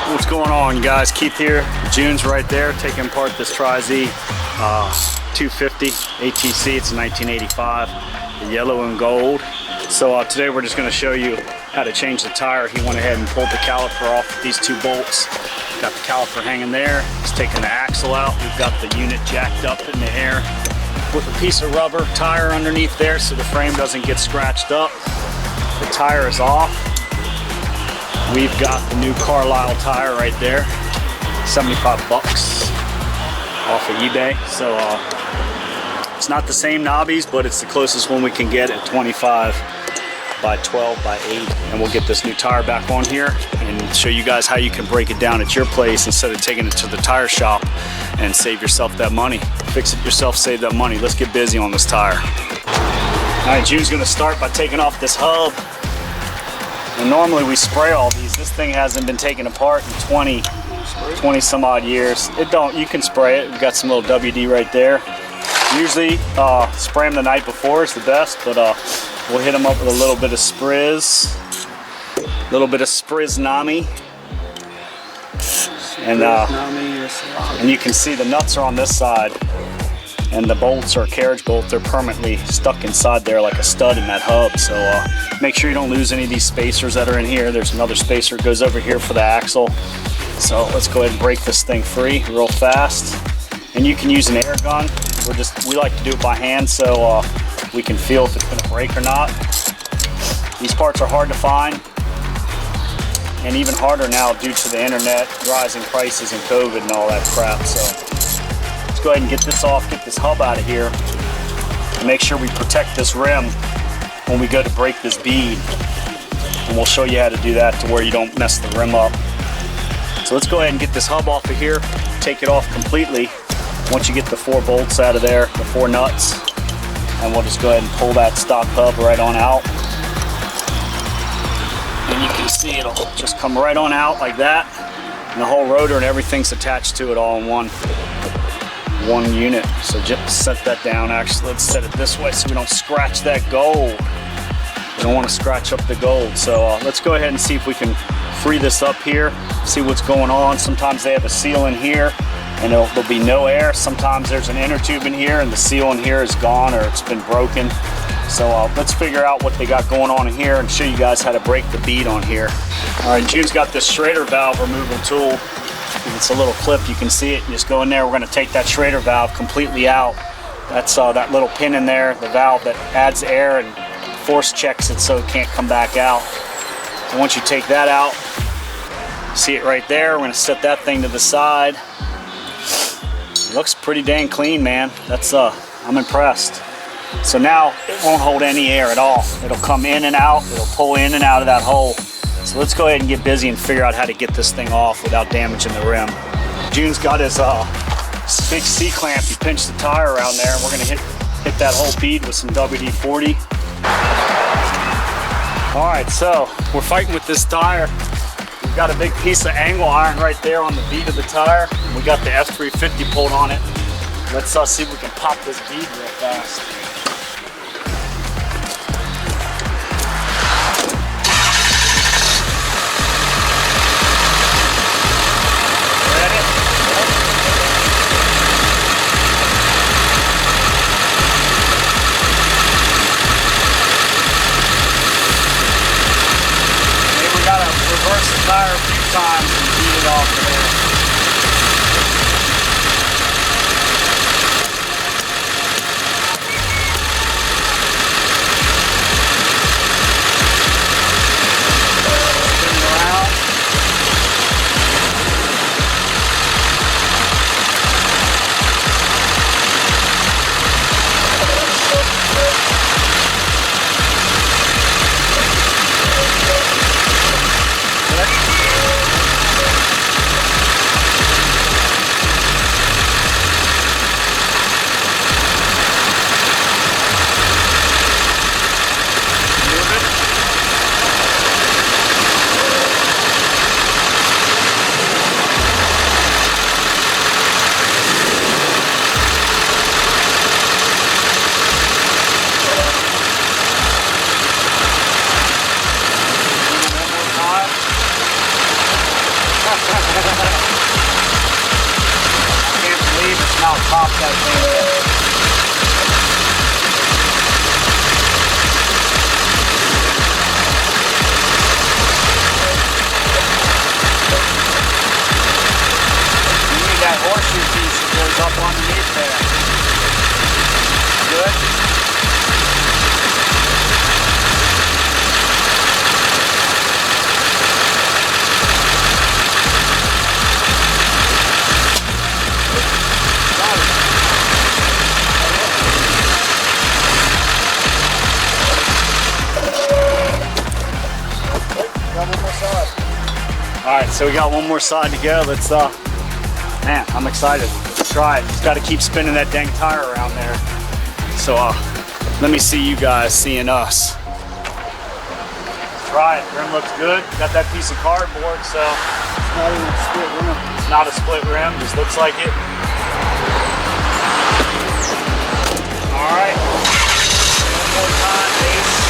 What's going on, guys? Keith here. June's right there taking apart this Tri-Z 250 ATC. It's a 1985, the yellow and gold. So today we're just going to show you how to change the tire. He went ahead and pulled the caliper off with these two bolts. Got the caliper hanging there. He's taking the axle out. We've got the unit jacked up in the air with a piece of rubber tire underneath there so the frame doesn't get scratched up. The tire is off. We've got the new Carlisle tire right there, 75 bucks off of eBay. So it's not the same knobbies, but it's the closest one we can get at 25 by 12 by 8. And we'll get this new tire back on here and show you guys how you can break it down at your place instead of taking it to the tire shop and save yourself that money. Fix it yourself, save that money. Let's get busy on this tire. All right, June's gonna start by taking off this hub. And normally we spray all these. This thing hasn't been taken apart in 20 some odd years. You can spray it. We've got some little WD right there. Usually spray them the night before is the best, but we'll hit them up with a little bit of Sprizz. A little bit of Sprizz Nami. And you can see the nuts are on this side. And the bolts are carriage bolts. They're permanently stuck inside there like a stud in that hub. So make sure you don't lose any of these spacers that are in here. There's another spacer that goes over here for the axle. So let's go ahead and break this thing free real fast. And you can use an air gun. We like to do it by hand so we can feel if it's gonna break or not. These parts are hard to find. And even harder now due to the internet, rising prices and COVID and all that crap. So let's go ahead and get this off, get this hub out of here, and make sure we protect this rim when we go to break this bead. And we'll show you how to do that to where you don't mess the rim up. So let's go ahead and get this hub off of here, take it off completely. Once you get the 4 bolts out of there, the 4 nuts, and we'll just go ahead and pull that stock hub right on out. And you can see it'll just come right on out like that. And the whole rotor and everything's attached to it all in one unit. So just set that down. Actually, let's set it this way so we don't scratch that gold. We don't want to scratch up the gold. So let's go ahead and see if we can free this up here, see what's going on. Sometimes they have a seal in here and there'll be no air. Sometimes there's an inner tube in here and the seal in here is gone or it's been broken. So let's figure out what they got going on in here and show you guys how to break the bead on here. All right, June's got this Schrader valve removal tool. It's a little clip, you can see it. You just go in there, we're gonna take that Schrader valve completely out. That's that little pin in there, the valve that adds air and force checks it so it can't come back out. And once you take that out, see it right there, we're gonna set that thing to the side. It looks pretty dang clean, man. That's I'm impressed. So now it won't hold any air at all. It'll come in and out, it'll pull in and out of that hole. So let's go ahead and get busy and figure out how to get this thing off without damaging the rim. June's got his big C-clamp. He pinched the tire around there, and we're gonna hit that whole bead with some WD-40. All right, so we're fighting with this tire. We've got a big piece of angle iron right there on the bead of the tire. We got the F350 pulled on it. Let's see if we can pop this bead real fast. Reverse the tire a few times and beat it off of there. how top that thing is. You need that horseshoe piece that goes up underneath there. Good? Alright, so we got one more side to go. Let's, man, I'm excited. Let's try it. Just got to keep spinning that dang tire around there. So, let me see you guys seeing us. Try it. Rim looks good. Got that piece of cardboard, so it's not even a split rim. It's not a split rim. Just looks like it. Alright. One more time, Ace.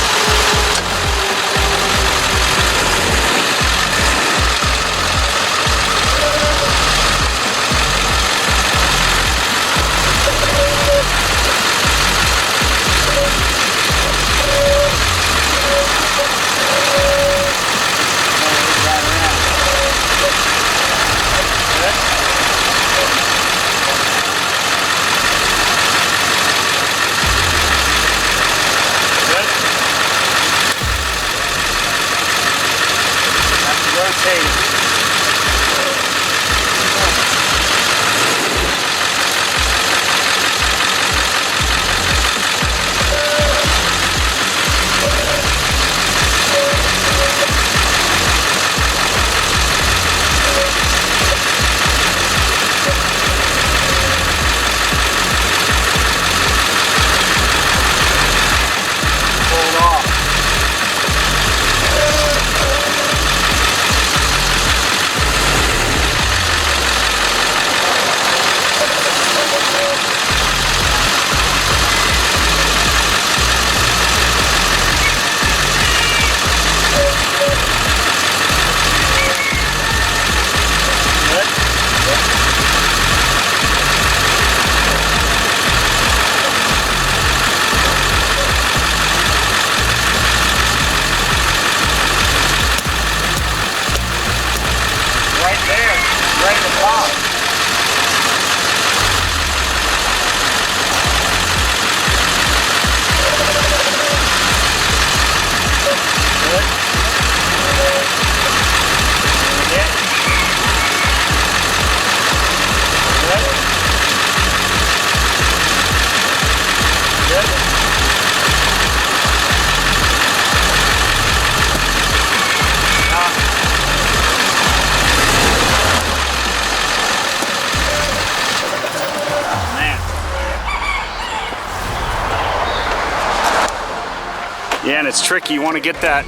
Yeah, and it's tricky. You want to get that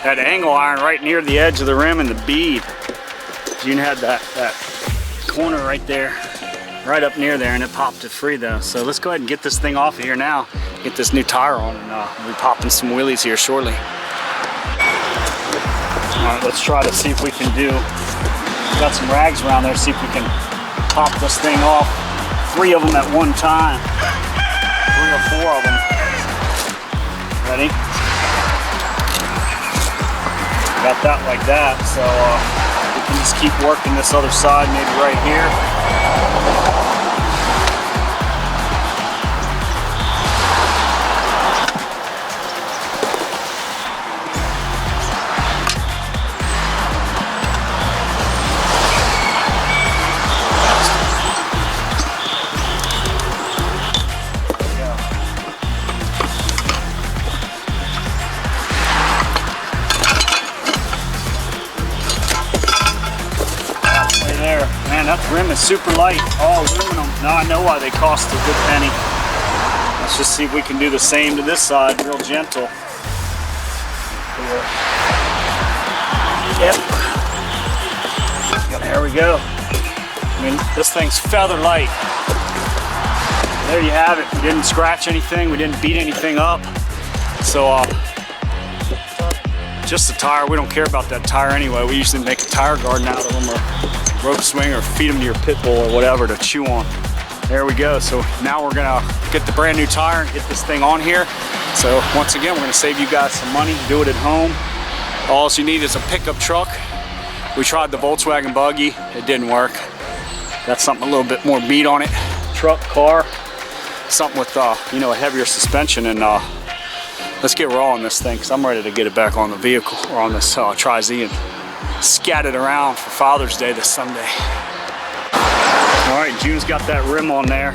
angle iron right near the edge of the rim and the bead. June had that corner right there, right up near there, and it popped it free though. So let's go ahead and get this thing off of here now. Get this new tire on, and we'll be popping some wheelies here shortly. All right, let's try to see if we can do. Got some rags around there. See if we can pop this thing off. 3 of them at one time. 3 or 4 of them. Ready? Got that like that, so we can just keep working this other side, maybe right here. Man, that rim is super light, all aluminum. Now I know why they cost a good penny. Let's just see if we can do the same to this side, real gentle. Yep. There we go. I mean, this thing's feather light. There you have it. We didn't scratch anything, we didn't beat anything up. So, just the tire, we don't care about that tire anyway. We usually make a tire garden out of them, or rope swing, or feed them to your pit bull or whatever to chew on. There we go. So now we're gonna get the brand new tire and get this thing on here. So once again, we're gonna save you guys some money, do it at home. All you need is a pickup truck. We tried the Volkswagen Buggy, it didn't work. Got something a little bit more meat on it. Truck, car, something with you know, a heavier suspension, and let's get raw on this thing because I'm ready to get it back on the vehicle or on this Tri-Z and scat it around for Father's Day this Sunday. All right, June's got that rim on there.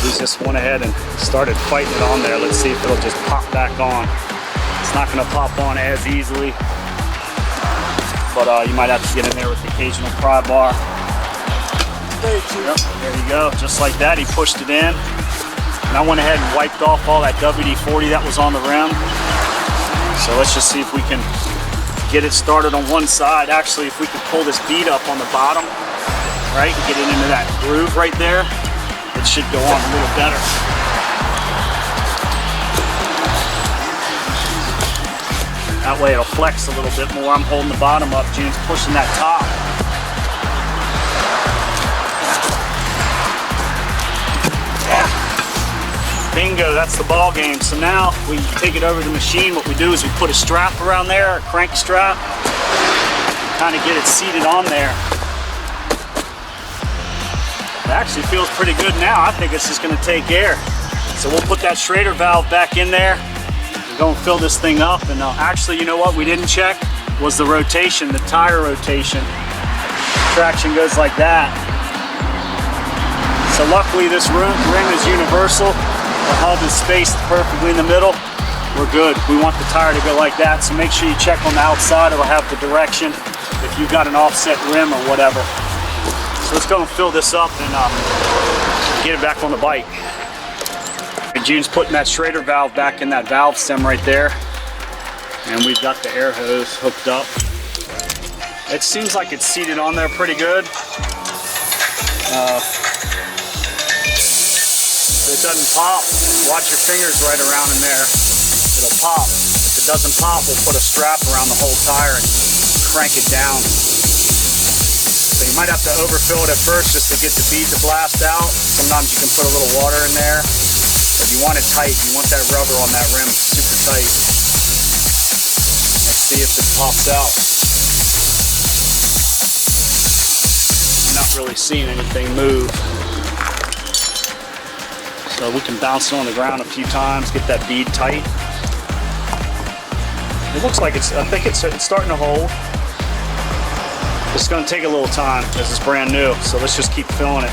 He's just went ahead and started fighting it on there. Let's see if it'll just pop back on. It's not gonna pop on as easily, but you might have to get in there with the occasional pry bar. Yep, there you go, just like that, he pushed it in. And I went ahead and wiped off all that WD-40 that was on the rim. So let's just see if we can get it started on one side. Actually, if we could pull this bead up on the bottom, right, and get it into that groove right there, it should go on a little better. That way it'll flex a little bit more. I'm holding the bottom up, June's pushing that top. Bingo, that's the ball game. So now we take it over to the machine. What we do is we put a strap around there, a crank strap, kind of get it seated on there. It actually feels pretty good now. I think it's just going to take air. So we'll put that Schrader valve back in there and go and fill this thing up. And actually, you know what we didn't check was the rotation, the tire rotation. Traction goes like that. So luckily this rim is universal. The hub is spaced perfectly in the middle. We're good. We want the tire to go like that, so make sure you check on the outside. It'll have the direction if you've got an offset rim or whatever. So let's go and fill this up and get it back on the bike. And June's putting that Schrader valve back in that valve stem right there. And we've got the air hose hooked up. It seems like it's seated on there pretty good. If it doesn't pop, watch your fingers right around in there. It'll pop. If it doesn't pop, we'll put a strap around the whole tire and crank it down. So you might have to overfill it at first just to get the bead to blast out. Sometimes you can put a little water in there. If you want it tight, you want that rubber on that rim super tight. Let's see if it pops out. I'm not really seeing anything move. So we can bounce it on the ground a few times, get that bead tight. It looks like I think it's starting to hold. It's going to take a little time because it's brand new, so let's just keep filling it.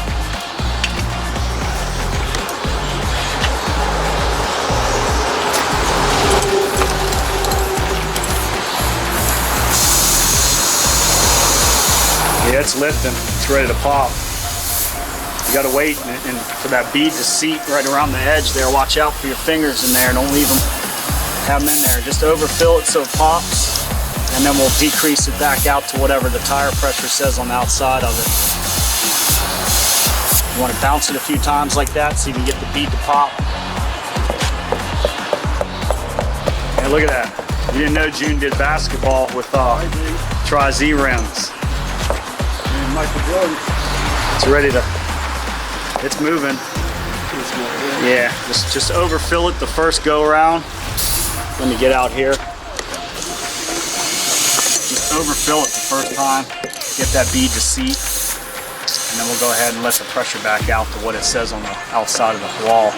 Yeah, it's lifting. It's ready to pop. You gotta wait and for that bead to seat right around the edge there. Watch out for your fingers in there. Don't leave them, have them in there. Just overfill it so it pops, and then we'll decrease it back out to whatever the tire pressure says on the outside of it. You wanna bounce it a few times like that so you can get the bead to pop. And look at that. You didn't know June did basketball with Tri-Z rims. And Michael Jordan. It's ready to. It's moving. Yeah, just overfill it the first go around. Let me get out here. Just overfill it the first time. Get that bead to seat. And then we'll go ahead and let the pressure back out to what it says on the outside of the wall.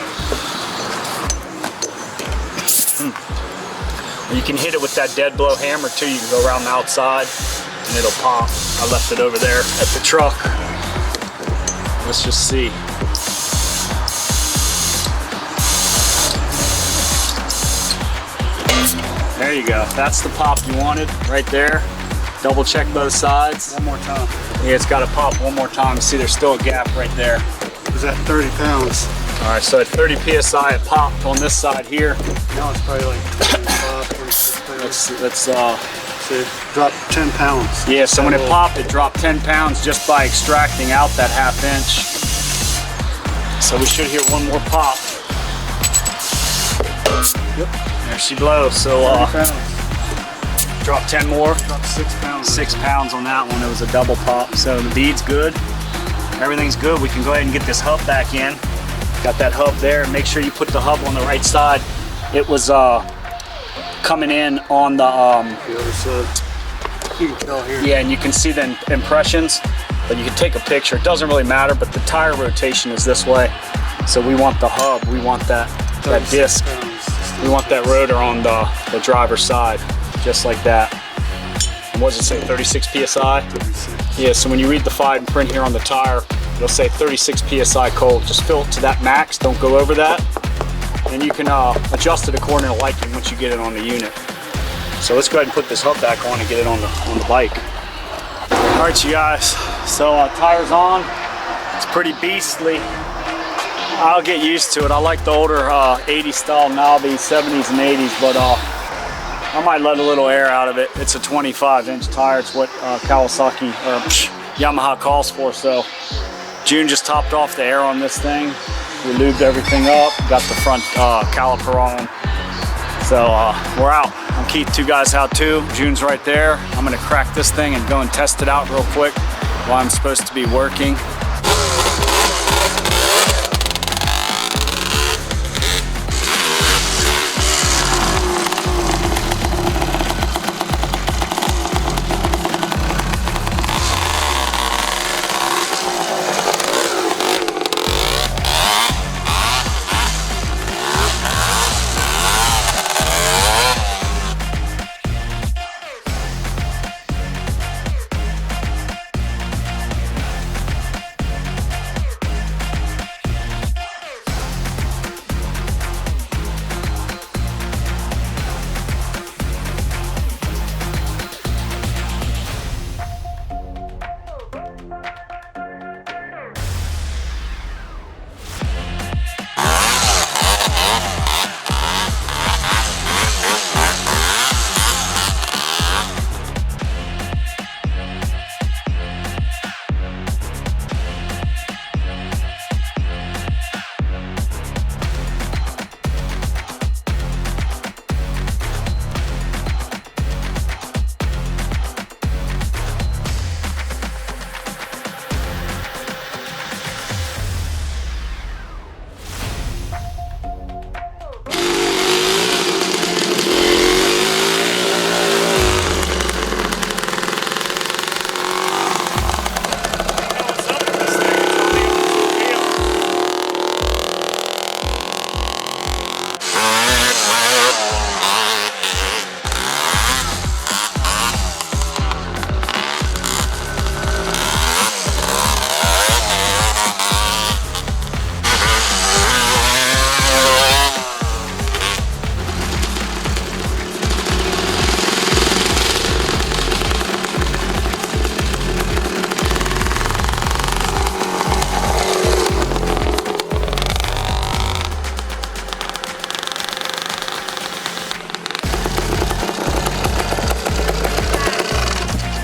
And you can hit it with that dead blow hammer too. You can go around the outside and it'll pop. I left it over there at the truck. Let's just see. There you go. That's the pop you wanted right there. Double check both sides. One more time. Yeah, it's got to pop one more time. See, there's still a gap right there. Is that 30 pounds? All right, so at 30 PSI, it popped on this side here. Now it's probably like 25, 26 pounds. Let's So it dropped 10 pounds. Yeah, so when it popped, it dropped 10 pounds just by extracting out that ½ inch. So we should hear one more pop. Yep. There she blows. So drop 10 more. Dropped 6 pounds. 6 pounds on that one. It was a double pop. So the bead's good. everything's good. We can go ahead and get this hub back in. Got that hub there. Make sure you put the hub on the right side. It was coming in on the other side. You can tell here. yeah, and you can see the impressions, but you can take a picture. It doesn't really matter, but the tire rotation is this way. So we want the hub, we want that disc, we want that rotor on the driver's side, just like that. And what does it say, 36 PSI? 36. Yeah, so when you read the fine print here on the tire, it'll say 36 PSI cold. Just fill it to that max, don't go over that. And you can adjust it according to liking once you get it on the unit. So let's go ahead and put this hub back on and get it on the bike. All right, you guys, so tire's on. It's pretty beastly. I'll get used to it. I like the older 80s style knobby, 70s and 80s, but I might let a little air out of it. It's a 25-inch tire. It's what Kawasaki or Yamaha calls for. So June just topped off the air on this thing. We lubed everything up, got the front caliper on. So we're out. I'm Keith, two guys how to. June's right there. I'm gonna crack this thing and go and test it out real quick while I'm supposed to be working.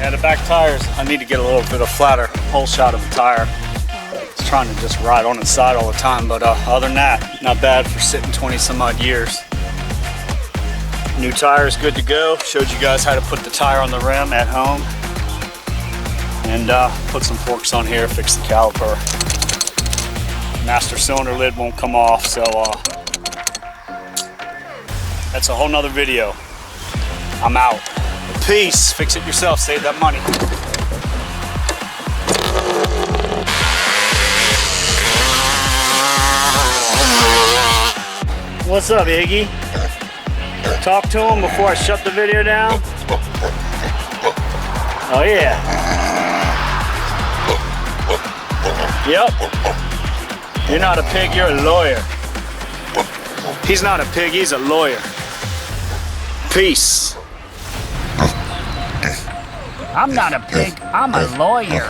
Yeah, the back tires, I need to get a little bit of flatter whole shot of the tire. It's trying to just ride on its side all the time, but other than that, not bad for sitting 20 some odd years. New tire is good to go. Showed you guys how to put the tire on the rim at home. And put some forks on here, fix the caliper. Master cylinder lid won't come off, so that's a whole nother video. I'm out. Peace. Fix it yourself. Save that money. What's up, Iggy? Talk to him before I shut the video down. Oh yeah. Yep. You're not a pig, you're a lawyer. He's not a pig, he's a lawyer. Peace. I'm not a pig, I'm a lawyer.